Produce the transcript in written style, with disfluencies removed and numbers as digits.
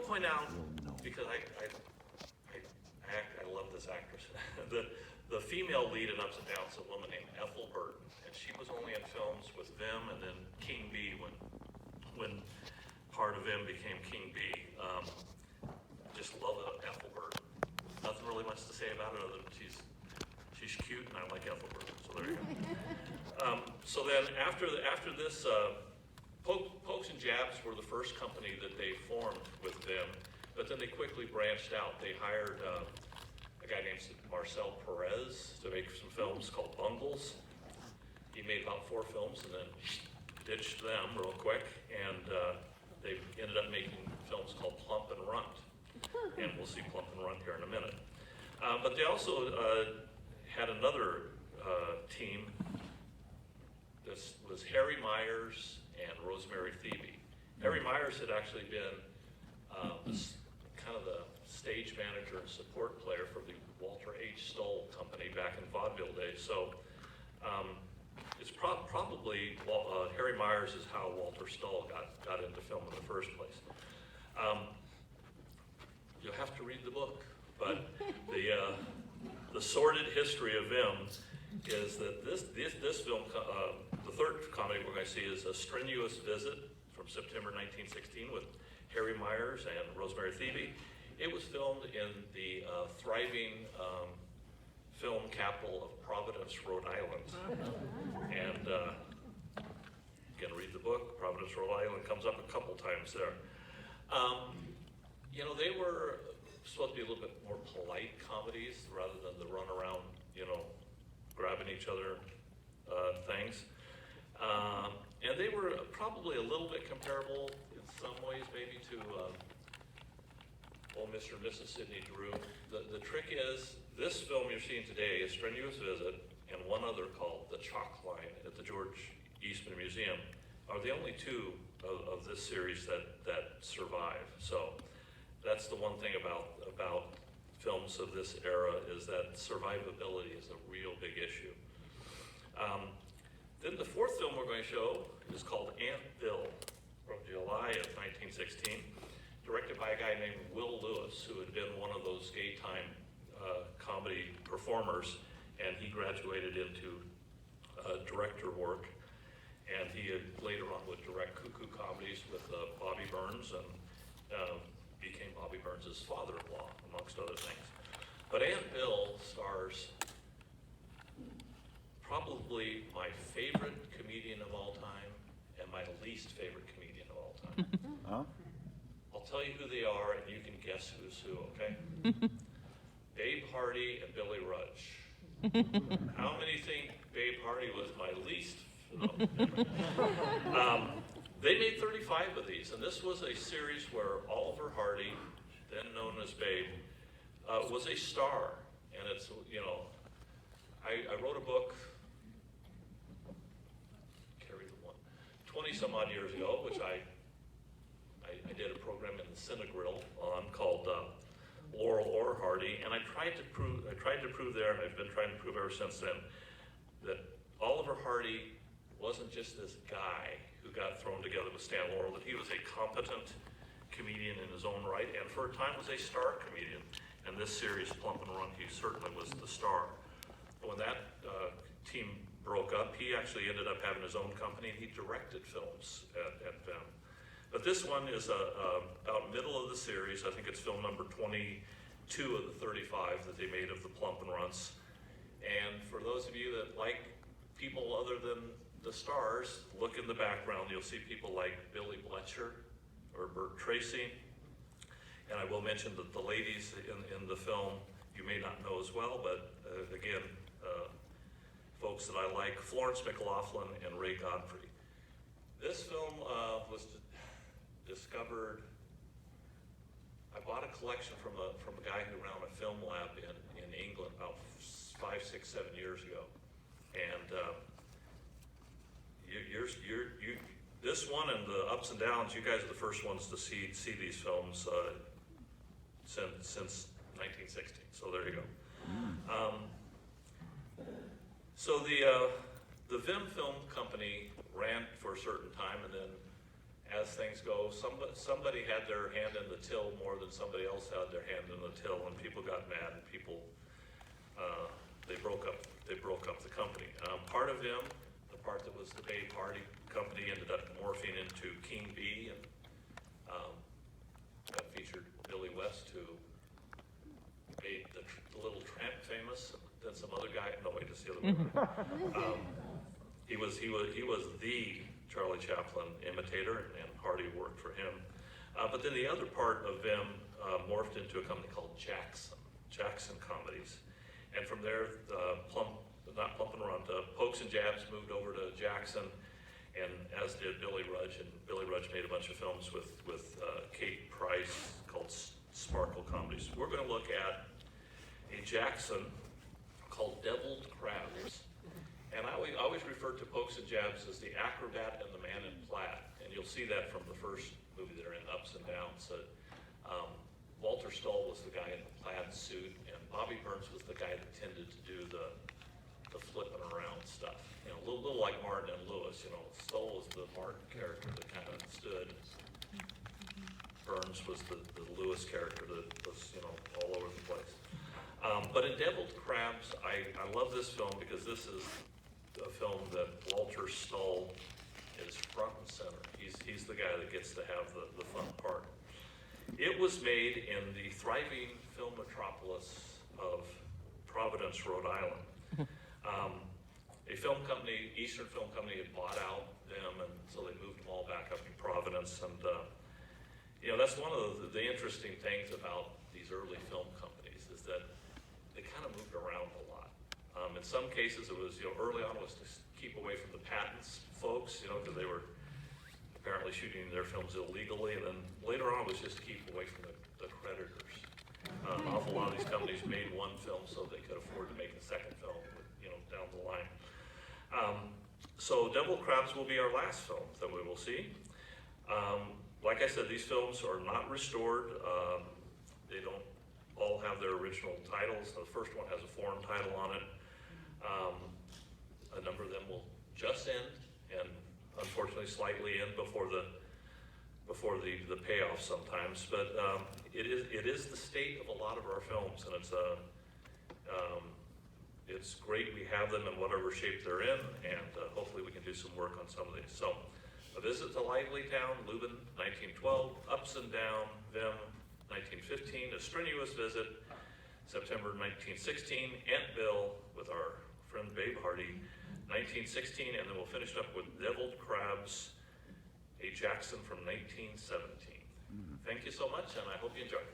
point out, because I love this actress, the female lead in Ups and Downs is a woman named Ethel Burton, and she was only in films with Vim and then King B when part of Vim became King B. Just love Ethel Burton. Nothing really much to say about it other than she's cute and I like Ethel Burton. So there you go. So then after this, Pokes and Jabs were the first company that they formed with Vim, but then they quickly branched out. They hired a guy named Marcel Perez to make some films called Bungles. He made about 4 films and then ditched them real quick, and they ended up making films called Plump and Runt. And we'll see Plump and Runt here in a minute. But they also had another team. This was Harry Myers and Rosemary Theby. Harry Myers had actually been kind of the stage manager and support player for the Walter H. Stull company back in vaudeville days. So it's probably Harry Myers is how Walter Stull got into film in the first place. You'll have to read the book, but the sordid history of Vim is that this film, the third comedy we're going to see is A Strenuous Visit from September 1916 with Harry Myers and Rosemary Theby. It was filmed in the thriving film capital of Providence, Rhode Island. And again, read the book. Providence, Rhode Island comes up a couple times there. You know, they were supposed to be a little bit more polite comedies rather than the run around, you know, grabbing each other things. And they were probably a little bit comparable in some ways maybe to old Mr. and Mrs. Sidney Drew. The trick is, this film you're seeing today, A Strenuous Visit, and one other called The Chalk Line at the George Eastman Museum, are the only 2 of this series that survive. So that's the one thing about films of this era, is that survivability is a real big issue. Then the 4th film we're going to show is called Aunt Bill from July of 1916, directed by a guy named Will Lewis, who had been one of those gay time comedy performers, and he graduated into director work, and he had later on would direct cuckoo comedies with Bobby Burns, and became Bobby Burns' father-in-law, amongst other things. But Aunt Bill stars probably my favorite comedian of all time and my least favorite comedian of all time. Huh? I'll tell you who they are, and you can guess who's who, okay? Babe Hardy and Billy Ruge. How many think Babe Hardy was my least? No. They made 35 of these, and this was a series where Oliver Hardy, then known as Babe, was a star. And it's, you know, I wrote a book, carry the one, 20 some odd years ago, which I did a program in the Cinegrill on called Laurel or Hardy, and I tried to prove there, and I've been trying to prove ever since then, that Oliver Hardy wasn't just this guy who got thrown together with Stan Laurel, that he was a competent comedian in his own right, and for a time was a star comedian. And this series, Plump and Runt, he certainly was the star. When that team broke up, he actually ended up having his own company, and he directed films at Vim. But this one is about middle of the series. I think it's film number 22 of the 35 that they made of the Plump and Runts. And for those of you that like people other than the stars, look in the background. You'll see people like Billy Bletcher or Bert Tracy. And I will mention that the ladies in the film you may not know as well, but again, folks that I like, Florence McLaughlin and Ray Godfrey. This film was discovered, I bought a collection from a guy who ran a film lab in England about 5, 6, 7 years ago. And this one and the Ups and Downs, you guys are the first ones to see these films since 1916. So there you go. So the Vim Film Company ran for a certain time, and then as things go, somebody had their hand in the till more than somebody else had their hand in the till, and people got mad, and people, they broke up the company. Part of Vim, the part that was the Bay Party company, ended up morphing into King B, and that featured Billy West, who made the Little Tramp famous, and then some other guy, no wait, just the other way. He was the Charlie Chaplin imitator, and Hardy worked for him. But then the other part of Vim morphed into a company called Jackson Comedies. And from there, Pokes and Jabs moved over to Jackson, and as did Billy Ruge. And Billy Ruge made a bunch of films with Kate Price called Sparkle Comedies. We're going to look at a Jackson called Deviled Crabs. And I always refer to Pokes and Jabs as the acrobat and the man in plaid. And you'll see that from the first movie they're in, Ups and Downs. Walter Stull was the guy in the plaid suit, and Bobby Burns was the guy that tended to do the flipping around stuff. You know, a little like Martin and Lewis. You know, Stull was the Martin character that kind of stood. Burns was the Lewis character that was, you know, all over the place. But in Deviled Crabs, I love this film because this is a film that Walter Stull is front and center. He's the guy that gets to have the fun part. It was made in the thriving film metropolis of Providence, Rhode Island. A film company, Eastern Film Company, had bought out them, and so they moved them all back up in Providence. And you know, that's one of the interesting things about these early film companies is that they kind of moved around a lot. In some cases, it was, you know, early on was to keep away from the patents folks, you know, because they were apparently shooting their films illegally, and then later on it was just to keep away from the creditors. An awful lot of these companies made one film so they could afford to make a second film, you know, down the line. So Deviled Crabs will be our last film that we will see. Like I said, these films are not restored. They don't all have their original titles. The first one has a foreign title on it. A number of them will just end, and unfortunately slightly end before the payoff sometimes. But it is the state of a lot of our films, and it's great we have them in whatever shape they're in, and hopefully we can do some work on some of these. So, A Visit to Lively Town, Lubin, 1912, Ups and Down, Vim, 1915, A Strenuous Visit, September 1916, Aunt Bill with our friend Babe Hardy, 1916, and then we'll finish up with Deviled Crabs, a Jackson from 1917. Thank you so much, and I hope you enjoy.